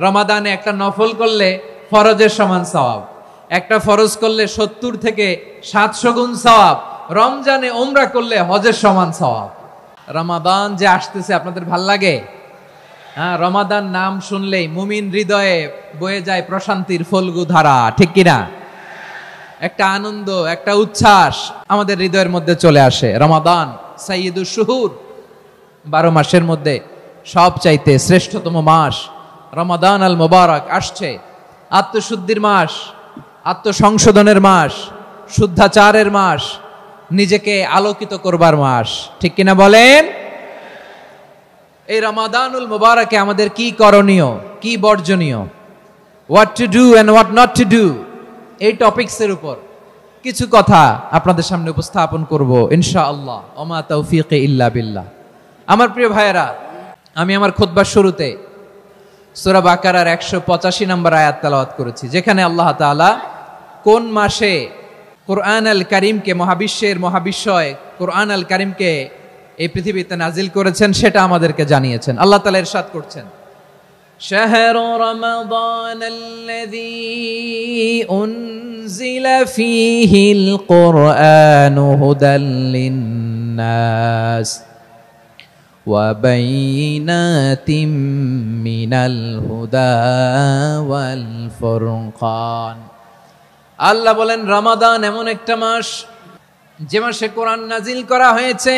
রমাদানে একটা নফল করলে ফরজের সমান সওয়াব, একটা ফরজ করলে 70 থেকে 700 গুণ সওয়াব, রমজানে উমরা করলে হজের সমান সওয়াব। রমাদান যে আসতেছে আপনাদের ভাল লাগে? হ্যাঁ, রমাদান নাম শুনলেই মুমিন হৃদয়ে বয়ে যায় প্রশান্তির ফল্গু ধারা, ঠিক কিনা? একটা আনন্দ, একটা উচ্ছ্বাস আমাদের হৃদয়ের মধ্যে চলে আসে। রমাদান সাইয়্যিদুশ শুহুর, 12 মাসের মধ্যে সবচাইতে শ্রেষ্ঠতম মাস রমাদান আল মুবারক আসছে। আত্মশুদ্ধির মাস, আত্মসংশোধনের মাস, শুদ্ধাচারের মাস, নিজেকে আলোকিত করবার মাস, ঠিক কিনা বলেন? এই রমাদানুল মুবারকে আমাদের কি করণীয়, কি বর্জনীয়, what to do and what not to do, এই টপিকসের উপর কিছু কথা আপনাদের সামনে উপস্থাপন করব ইনশাআল্লাহ। ওমা তাওফীকি ইল্লা বিল্লাহ। আমার প্রিয় ভাইয়েরা, আমি আমার খুতবার শুরুতে সূরা বাকারার 185 নম্বর আয়াত তেলাওয়াত করেছি, যেখানে আল্লাহ তাআলা কোন মাসে কোরআন আল কারীমকে, মহাবিশ্বের মহাবিশ্বয় কোরআন আল কারীমকে এই পৃথিবীতে নাজিল করেছেন সেটা আমাদেরকে জানিয়েছেন। আল্লাহ তাআলা ইরশাদ করছেন, শাহরু রমাদানাল্লাযী উনজিলা ফীহিল কুরআনু হুদাল লিন্নাস ওয়া বাইনাতিম মিনাল হুদা ওয়াল ফুরকান। আল্লাহ বলেন, রমাদান এমন একটা মাস যে মাসে কোরআন নাজিল করা হয়েছে।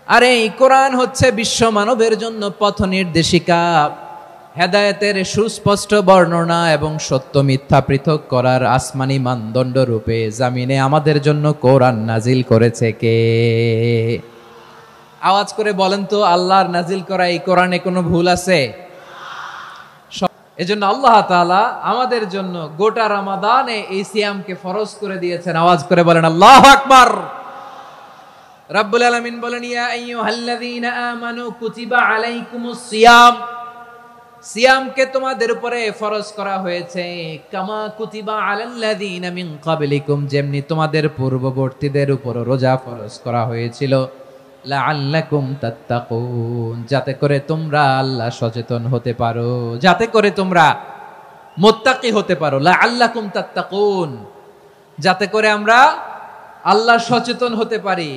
আর এই কোরআন হচ্ছে বিশ্ব মানবের জন্য পথ নির্দেশিকা, হেদায়েতের সুস্পষ্ট বর্ণনা এবং সত্য মিথ্যা পৃথক করার আসমানি মানদণ্ড রূপে জামিনে আমাদের জন্য কোরআন নাজিল করেছে কে? আওয়াজ করে বলেন তো, আল্লাহর নাজিল করা এই কোরআনে কোনো ভুল আছে? এজন্য আল্লাহ তাআলা আমাদের জন্য গোটা রমাদানে এই সিয়ামকে ফরজ করে দিয়েছেন। আওয়াজ করে বলেন আল্লাহু আকবার। রাব্বুল আলামিন বলেন, ইয়া আইয়ুহাল্লাযীনা আমানু কুতিবা আলাইকুমুস সিয়াম, সিয়ামকে তোমাদের উপরে ফরজ করা হয়েছে, কামা কুতিবা আলাল্লাযীনা মিন ক্বাবলিকুম, যেমনি তোমাদের পূর্ববর্তীদের উপর রোজা ফরজ করা হয়েছিল, লাআল্লাকুম তাত্তাকুন, যাতে করে তোমরা আল্লাহ সচেতন হতে পারো, যাতে করে তোমরা মুত্তাকি হতে পারো। লাআল্লাকুম তাত্তাকুন, যাতে করে আমরা আল্লাহ সচেতন হতে পারি,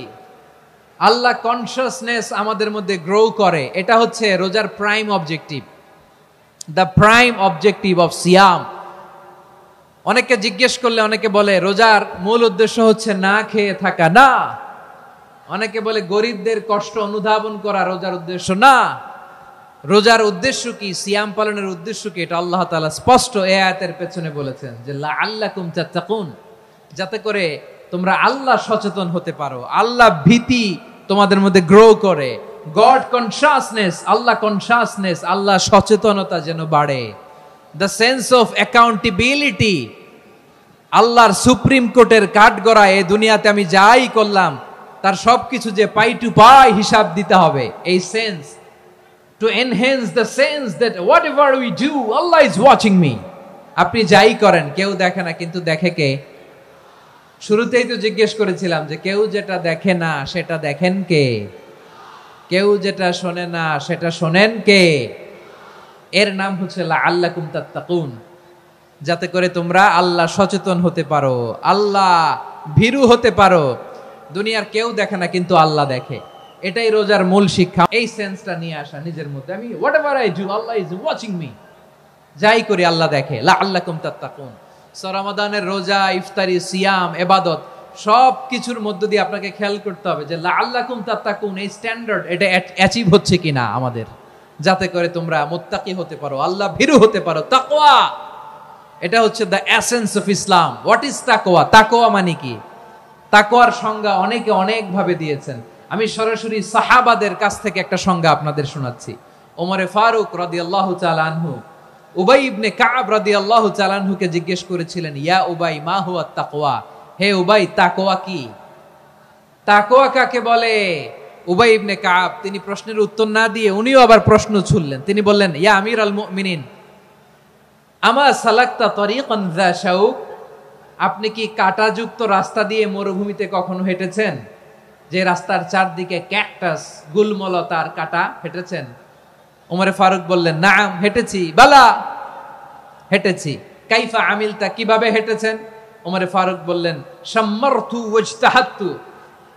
আল্লাহ কনসিয়াসনেস আমাদের মধ্যে গ্রো করে। এটা হচ্ছে রোজার prime objective, the prime objective of সিয়াম। অনেকে জিজ্ঞেস করলে অনেকে বলে রোজার মূল উদ্দেশ্য হচ্ছে না খেয়ে থাকা, না। অনেকে বলে গরিবদের কষ্ট অনুধাবন করা রোজার উদ্দেশ্য, না। রোজার উদ্দেশ্য কি, সিয়াম পালনের উদ্দেশ্য কি, এটা আল্লাহ তাআলা স্পষ্ট এই আয়াতের পেছনে বলেছেন যে লাআল্লাকুম তাত্তাকুন, যাতে করে তোমরা আল্লাহ সচেতন হতে পারো, আল্লাহ ভীতি তোমাদের মধ্যে গ্রো করে, গড কনসিয়াসনেস, আল্লাহ কনসিয়াসনেস, আল্লাহ সচেতনতা যেন বাড়ে, দ্য সেন্স অফ অ্যাকাউন্টেবিলিটি। আল্লাহর সুপ্রিম কোর্টের কাঠগড়ায় এই দুনিয়াতে আমি যাই করলাম তার সবকিছু যে পাই টু পাই হিসাব দিতে হবে, এই sense, to enhance the sense that what ever we do Allah is watching me. আপনি যাই করেন কেউ দেখে না, কিন্তু দেখে কে? শুরুতেই তো জিজ্ঞেস করেছিলাম যে কেউ যেটা দেখে না সেটা দেখেন কে? কেউ যেটা শোনে না সেটা শোনেন কে? এর নাম হচ্ছে লাআল্লাকুম তাত্তাকুন, যাতে করে তোমরা আল্লাহ সচেতন হতে পারো, আল্লাহ ভীরু হতে পারো। দুনিয়ার কেউ দেখে না, কিন্তু আল্লাহ দেখে। এটাই রোজার মূল শিক্ষা, এই সেন্সটা নিয়ে আসা নিজের মধ্যে। আমি what ever I do Allah is watching me, যাই করি আল্লাহ দেখে। লাআল্লাকুম তাত্তাকুন। রমাদানের রোজা, ইফতারি, সিয়াম, ইবাদত সব কিছুর মধ্য দিয়ে আপনাকে খেয়াল করতে হবে যে লাআল্লাকুম তাত্তাকুন এই স্ট্যান্ডার্ড এটা অ্যাচিভ হচ্ছে কিনা আমাদের, যাতে করে তোমরা মুত্তাকি হতে পারো, আল্লাহ ভীরু হতে পারো। তাকওয়া, এটা হচ্ছে the essence of Islam. What is তাকওয়া? তাকওয়া মানে কি? তাকওয়ার সংজ্ঞা অনেকে অনেক ভাবে দিয়েছেন। আমি সরাসরি সাহাবাদের কাছ থেকে একটা সংজ্ঞা আপনাদের শোনাচ্ছি। ওমরে ফারুক রাদিয়াল্লাহু তাআলা আনহু উবাই ইবনে কাব রাদিয়াল্লাহু তাআলা আনহুকে জিজ্ঞেস করেছিলেন, ইয়া উবাই মা হুয়া তাকওয়া, হে উবাই তাকওয়া কি? তাকওয়া কাকে বলে? উবাই ইবনে কাব তিনি প্রশ্নের উত্তর না দিয়ে উনিও আবার প্রশ্ন ছুড়লেন। তিনি বললেন, ইয়া আমিরাল মুমিনিন, আমা সালাকতা তরিকান যা শাউক, আপনি কি কাঁটাযুক্ত রাস্তা দিয়ে মরুভূমিতে কখনো যে রাস্তার চারদিকে ক্যাকটাস, গুলমলতার কাঁটা হেঁটেছেন? ওমরে ফারুক বললেন, নাম, হেঁটেছি। বালা, হেঁটেছি। কাইফা আমিলতা, কিভাবে হেঁটেছেন? ওমরে ফারুক বললেন, শাম্মারতু ওয়াজতাহাতু,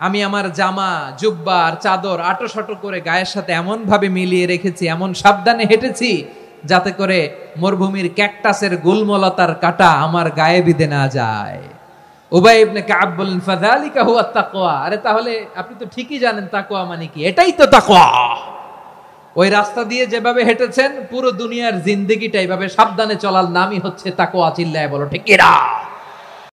আমি আমার জামা, জুব্বা আর চাদর আটোসাটো করে গায়ের সাথে এমন ভাবে মিলিয়ে রেখেছি, এমন সাবধানে হেঁটেছি যাতে করে মরুভূমির ক্যাকটাসের গুলমলতার কাঁটা আমার গায়ে বিঁধে না যায়। উবাই ইবনে কাব বললেন, ফাযালিকা হুয়া তাকওয়া, আরে তাহলে আপনি তো ঠিকই জানেন তাকওয়া মানে কি, এটাই তো তাকওয়া। ওই রাস্তা দিয়ে যেভাবে হেঁটেছেন পুরো দুনিয়ার জিন্দেগিটা এইভাবে সাবধানে চলার নামই হচ্ছে তাকওয়া। চিল্লায় বলো ঠিক কিনা?